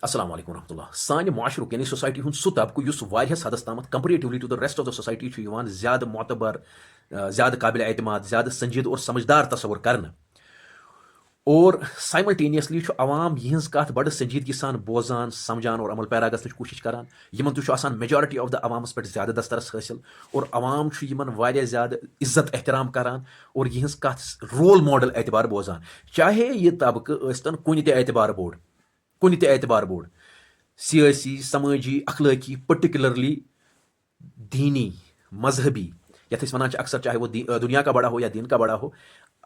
अस्सलाम वालेकुम रहमतुल्लाह सान माशरुक यानी सोसाइटी हूँ सह तबकु युस वारियास हदस तामत comparatively to the rest of the society ज़्यादा मोतबर ज़्यादा काबिल एतमाद ज़्यादा संजीद और समझदार तस्वर करना और साइमल्टेनियसली अवाम यहज कत बड़ संजीदगी सान बोजान समझान और अमल पैरा गन कोशिश करान यमन तुम मेजॉरिटी ऑफ द अवामस पे ज़्यादा दस्तरस हासिल और अवाम यमन वारिया ज़्यादा इज्जत एहतराम करान और यहज कत रोल मॉडल एतबार बोजान चाहे यह तबकह स्तन कुन एतबार बोर्ड कुन एतबार बोर्ड सियासी समाजी अखलाकी पर्टिकुलरली दीनी मजहबी यथ वन अक्सर चाहे वो दुनिया का बड़ा हो या दीन का बड़ा हो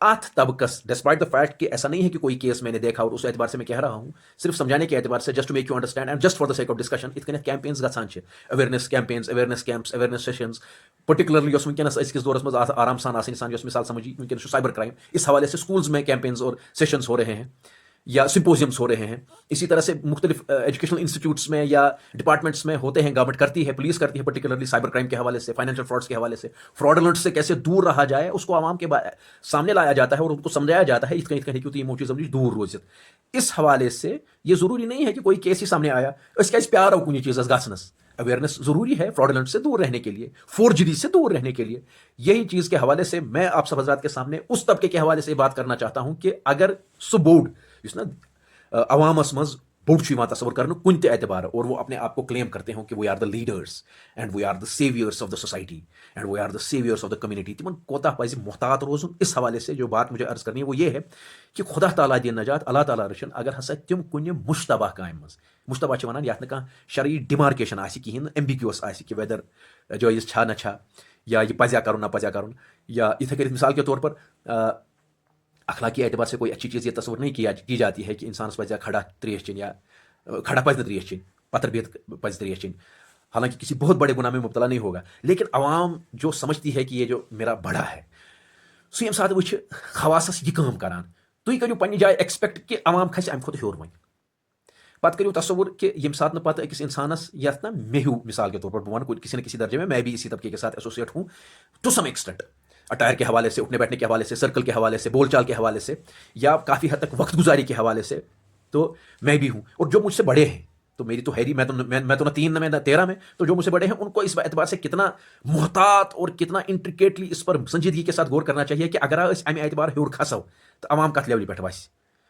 अथ तबकस डिस्पाइट द फैक्ट कि ऐसा नहीं है कि कोई केस मैंने देखा और उस एतबार से मैं कह रहा हूँ सिर्फ समझाने के एतबार से just to make you understand and just for the sake of discussion इत कैंपेन्स गसान awareness campaigns awareness camps awareness sessions particularly वनकस अजकिस दौरस मज आराम सान इंसान मिसाल समझी वनकन साइबर क्राइम इस हवाले से स्कूल्स में कैंपेन्स और सेशंस हो रहे हैं या सिम्पोजियम्स हो रहे हैं। इसी तरह से मुख्तलिफ एजुकेशनल इंस्टीट्यूट्स में या डिपार्टमेंट्स में होते हैं, गवर्नमेंट करती है, पुलिस करती है, पर्टिकुलरली साइबर क्राइम के हवाले से, फाइनेंशियल फ्रॉड्स के हवाले से, फ्रॉडलेंट से कैसे दूर रहा जाए उसको आवाम के सामने लाया जाता है और उनको समझाया जाता है इत कहीं क्यों यमो चीज़ों दूर रोजित। इस हवाले से ये ज़रूरी नहीं है कि कोई केस ही सामने आया इसका प्यार हो कुछ चीज़ गसनस अवेयरनेस ज़रूरी है फ्रॉडलेंट से दूर रहने के लिए, फोर्जरी से दूर रहने के लिए। यही चीज़ के हवाले से मैं आप सब हजरात के सामने उस तबके के हवाले से बात करना चाहता हूं कि अगर सु बोर्ड अवामस मज बोर्ड तस्वर कर कुन एतबार और वो अपने आप को क्लेम करते हो कि we are the leaders and we are the saviours of the society and we are the saviours of the community, तिमन कोता पज मोहतात रोजुन। इस हवाले से जो बात मुझे अर्ज करनी है वो ये है कि खुदा ताला दिन नजात अल्लाह ताला रशन अगर हसा तिम कुन मुश्तबा कायम मज मुश्तबा वन यथ न शरई डिमार्केशन कहें एम्बिग्यूअस कि वेदर जायज़ छा न छा या यह पजा कर ना पजा कर या इथे कर मिसाल के तौर पर अखलाकी एतबार से कोई अच्छी चीज़ ये तस्वर नहीं की जाती है कि इंसान पज खड़ा त्रेश चिन या खड़ा पज त्रेश चिन पत्थर बेत पज त्रेश चिन, हालांकि किसी बहुत बड़े गुनाह में मुब्तला नहीं होगा। लेकिन अवाम जो समझती है कि ये जो मेरा बड़ा है सह ये सात वो खवासस यह काम करान, तुम करो पन्नी जाए एक्सपेक्ट कि अवाम खस अम खुद हूर वन पत करो तस्वुर कि यम सात पत अकिस इंसानस यथ ना मेहू मिसाल के तौर पर बह वन किसी न किसी दर्जे में मैं भी इसी तबके के साथ एसोसिएट हूँ टू सम एक्सटेंट, अटायर के हवाले से, उठने बैठने के हवाले से, सर्कल के हवाले से, बोलचाल के हवाले से या काफ़ी हद तक वक्त गुजारी के हवाले से तो मैं भी हूँ। और जो मुझसे बड़े हैं तो मेरी तो हैरी मैं तो ना 3 में ना 13 में, तो जो मुझसे बड़े हैं उनको इस एतबार से कितना मोहतात और कितना इंट्रिकेटली इस पर संजीदगी के साथ गौर करना चाहिए कि अगर अमि एतबार हूर खसो तो अवाम कत लेवल पे वस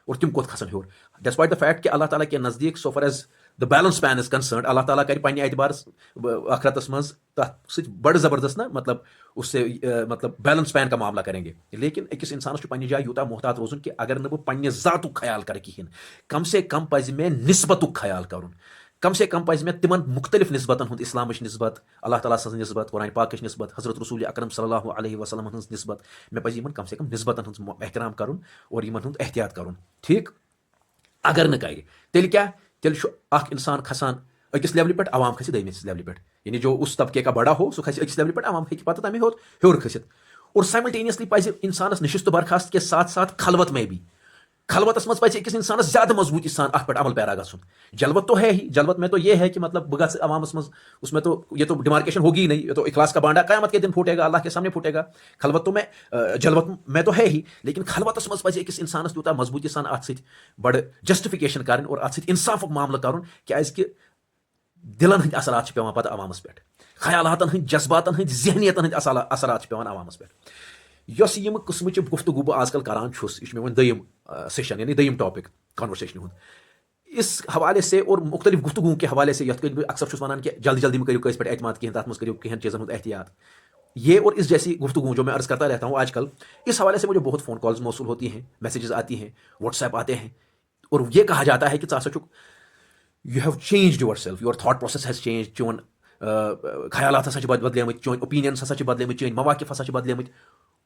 और तिम कोत खसन हूर, डिस्पाइट द फैक्ट कि अल्लाह ताला के नज़दीक so far as the balance pan is concern Allah ताला कर पन्ने एतबार आखरतस मज तथ बड़ ज़बरदस्त ना मतलब उससे मतलब बैलेंस पैन का मामला करेंगे। लेकिन अकिस इंसान पन्ने जाए यूता मोहतात रोजुन कि अगर न बह पन्ने ज़ातुक ख्याल कर कहें कम से कम पज मे निस्बतुक ख्याल कर, कम से कम पज मे तिमन मुख्तलिफ निस्बतन हुंद इस्लामच निस्बत, अल्लाह ताला सज निस्बत, कुरान पाकच निस्बत, हजरत रसूल अकरम सल्लल्लाहु अलैहि वसल्लम हंस निस्बत, मे पज यमन कम से कम निस्बतन हुंद एहतराम करुन और यमन हुंद एहतियात करुन। ठीक अगर न कर तेल क्या तेल अख इंसान खसान अकिस लेवल पे, अवाम खस दमिस लेवल पे, यानी जो उस तबके का बड़ा हो सह खस अकिस लेवल पे, अवाम हे पता तमें हूर खसित। और साइमल्टेनियसली पज इंसानस नशिस्त बर्खास्त के साथ साथ खलवत में भी, खलवतस मज पज अकिस इंसानस ज्यादा मजबूती सान अथ पे अमल पैरा गन। जलवत तो है ही, जलवत में तो ये है कि मतलब बह गस अवामस मज उसमें तो ये तो डिमार्केशन होगी ही नहीं, ये तो इखलास का बांडा क़यामत के दिन फूटेगा, अल्लाह के सामने फूटेगा। खलवत तो में जलवत में तो है ही, लेकिन खलवतस मज पज अकिस इंसानस यूता मजबूती सान अथ सत बड़ जस्टिफिकेशन कर और अथ सत इंसाफुक मामला कर क्या दिलन हंद असरात पे पत अवामस पे, ख्यालातन हंद जज्बातन हंद जहनियतन हंद असरात पे अवामस पे। यस यम किस्मच गुफ्तगू बह आजकल करान छुस, यह मे दयम सेशन यानी दयम टॉपिक कॉन्वर्सेशन हूँ इस हवाले से और मुख्तलिफ गुफ्तगू के हवाले से यथ अक्सर वन कि जल्दी जल्दी में करो कस पे एतमाद कहें तथ करो कहें चीज़न हूँ एहतियात, ये और इस जैसी गुफ्तगू जो मैं अर्ज करता रहता हूँ आजकल, इस हवाले से मुझे बहुत फ़ोन कॉल्स मौसूल होती हैं, मैसेजेस आती हैं, व्हाट्सएप आते हैं और ये कहा जाता है कि चाचुक you have changed yourself, your thought process has change, चोन ख्यालात हसा बदलेमत, चोन ओपिनियंस हसा बदलेमत, चोन मवाकिफ हसा बदलेमत,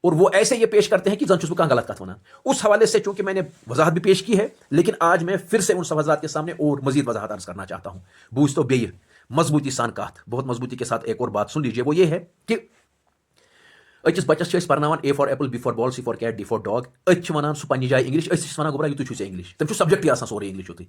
और वो ऐसे ये पेश करते हैं कि जन बह गलत कथ वन। उस हवाले से चूंकि मैंने वजाहत भी पेश की है, लेकिन आज मैं फिर से उन सब हज़रात के सामने और मजीद वजाहत अर्ज करना चाहता हूँ। बूझ तो बे मजबूती सान कथ, बहुत मजबूती के साथ एक और बात सुन लीजिए, वो ये है कि अकिस बच्चस पर्नावान A for apple, B for ball, C for cat, D for dog, वन सह पन्नी जाए इंग्लिश, वन गोबरा यू इंग्लिश, तम सब्जेक्ट सोरे इंग्लिश युत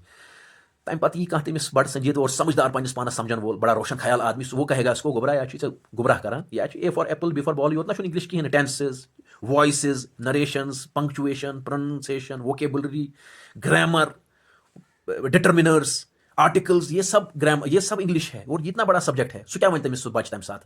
तम पी कह तमिस बड़ संजीद और समझदार पन्नस पानस समझन वोल बड़ा रोशन ख्याल आदमी, वो कहेगा इसको गोबरा या गुमराह करान, या A for apple, B for ball योत ना इंग्लिश कहें, tenses, voices, narrations, punctuation, pronunciation, vocabulary, grammar, determiners, articles, ये सब ग्रामर, ये सब इंग्लिश है और इतना बड़ा सब्जेक्ट है, सो क्या वन तमिस बच तम साथ,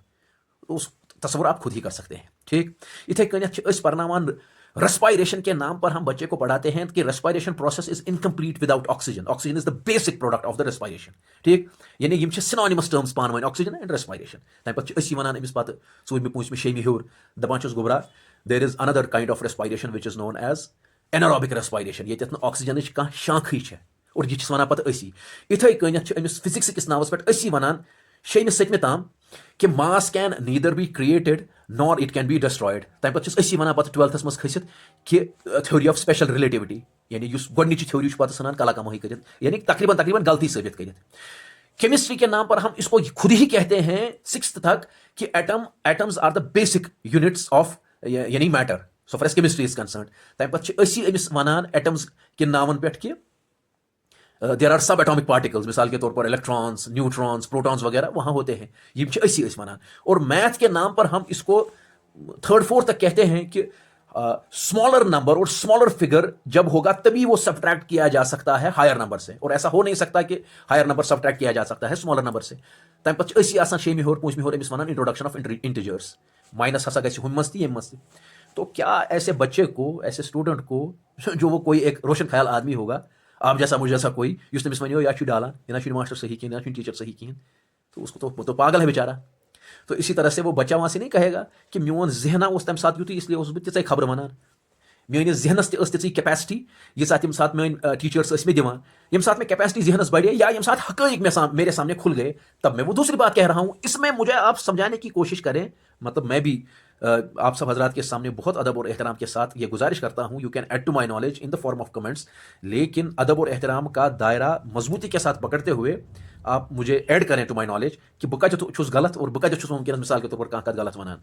तो उस तस्वर आप खुद ही कर सकते हैं। ठीक इथे कन परनावान रेस्पायरेशन के नाम पर हम बच्चे को पढ़ाते हैं कि respiration process is incomplete without oxygen, oxygen is the basic product of the respiration. ठीक यानी यम सिनोनिमस टर्म्स पान वन, ऑक्सीजन एंड रेस्पायरेशन। तम पे वन अमिस पे 4वीं 5वीं 6वीं हूर दपान गोबरा there is another kind of respiration which is known as anaerobic respiration, ये ऑक्सीजन कह शाखी और यह वन पे इथे कन अमिस फिजिक्स किस नावस पे वन 6वीं 7वीं ताम कि मास can neither be created nor it can be destroyed. तम पे वन पे 12th मज खसित कि थ्योरी ऑफ स्पेशल रिलेटिविटी, यानी गोडनिच थ्योरी पे सान कला कमाई कर, यानी तकरीबन तकरीबन गलती साबित कर। केमिस्ट्री के नाम पर हम इसको खुद ही कहते हैं 6th तक कि atoms are the basic units of यानी matter, so far as chemistry is concern. तम पे अमिस वन एटम्स के नावन पे कि there are subatomic particles, मिसाल के तौर पर इलेक्ट्रॉन्स, न्यूट्रॉन्स, प्रोटॉन्स वगैरह वहाँ होते हैं, ये वन। और मैथ के नाम पर हम इसको 3rd 4th तक कहते हैं कि स्मॉलर नंबर और स्मॉलर फिगर जब होगा तभी वो सब्ट्रैक्ट किया जा सकता है हायर नंबर से, और ऐसा हो नहीं सकता कि हायर नंबर सब्ट्रैक्ट किया जा सकता है स्मॉलर नंबर से। तम पे 6वीं और 5वीं अमिस वन इंट्रोडक्शन ऑफ इंटीजर्स, माइनस हसा गि हम मस्ती यम मस्ती। तो क्या ऐसे बच्चे को, ऐसे स्टूडेंट को जो वो कोई एक रोशन ख्याल आदमी होगा, आप जैसा मुझे जैसा कोई, उस तमिस वन या डाला या मास्टर सही कहें या टीचर सही कहें, तो उसको तो पागल है बेचारा। तो इसी तरह से वो बच्चा वहाँ से नहीं कहेगा कि मोन जहना उस तम साथ यूती इसलिए बह तीस खबर वन, मेस जहनस ती कैपेसिटी ये साथ यम साथ मेन टीचर्स मे दिवान, यम साथ में कैपेसिटी जहनस बढ़े या यम साथ हक़ मेरे सामने खुल गए, तब मैं वो दूसरी बात कह रहा हूँ। इसमें मुझे आप समझाने की कोशिश करें, मतलब मैं भी आप सब हजरात के सामने बहुत अदब और एहतराम के साथ ये गुजारिश करता हूँ, you can add to my knowledge in the form of comments, लेकिन अदब और एहतराम का दायरा मजबूती के साथ पकड़ते हुए आप मुझे ऐड करें टू माई नॉलेज कि बह कत गलत और बह कत वनस मिसाल के तौर पर कत गलत वन।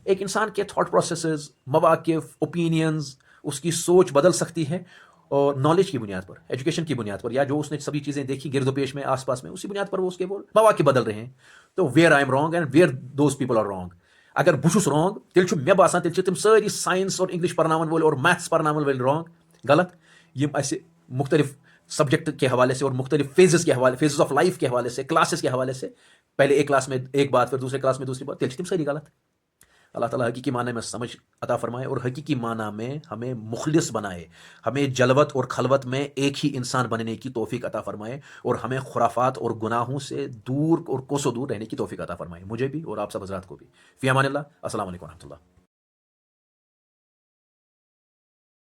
एक इंसान के थॉट प्रोसेस, मवाकिफ, ओपिनियंस, उसकी सोच बदल सकती है और नॉलेज की बुनियाद पर, एजुकेशन की बुनियाद पर, या जो उसने सभी चीज़ें देखी गिरदोपेश में, आसपास में, उसी बुनियाद पर वो उसके मवाकिफ बदल रहे हैं। तो where I am wrong and where those people are wrong. अगर बहुस रॉन्ग तेल मे बासान तेल तम सारी साइंस और इंग्लिश पढ़ावन वाले और मैथ्स पढ़ावन वाले रॉन्ग, गलत, यम मुख्तलिफ सब्जेक्ट के हवाले से और मुख्तलिफ फेजेस के हवाले, फेजेस ऑफ लाइफ के हवाले से, क्लासेस के हवाले से, पहले एक क्लास में एक बात, फिर दूसरे क्लास में दूसरी बात, तेल तम सारी गलत। अल्लाह ताला हकीकी माने में समझ अता फरमाए और हकीकी माना में हमें मुखलिस बनाए, हमें जलवत और खलवत में एक ही इंसान बनने की तौफीक अता फरमाए और हमें खुराफात और गुनाहों से दूर और कोसों दूर रहने की तौफीक अता फरमाए, मुझे भी और आप सब हज़रात को भी। फ़ी अमानिल्लाह, अस्सलाम वालेकुम व रहमतुल्लाह।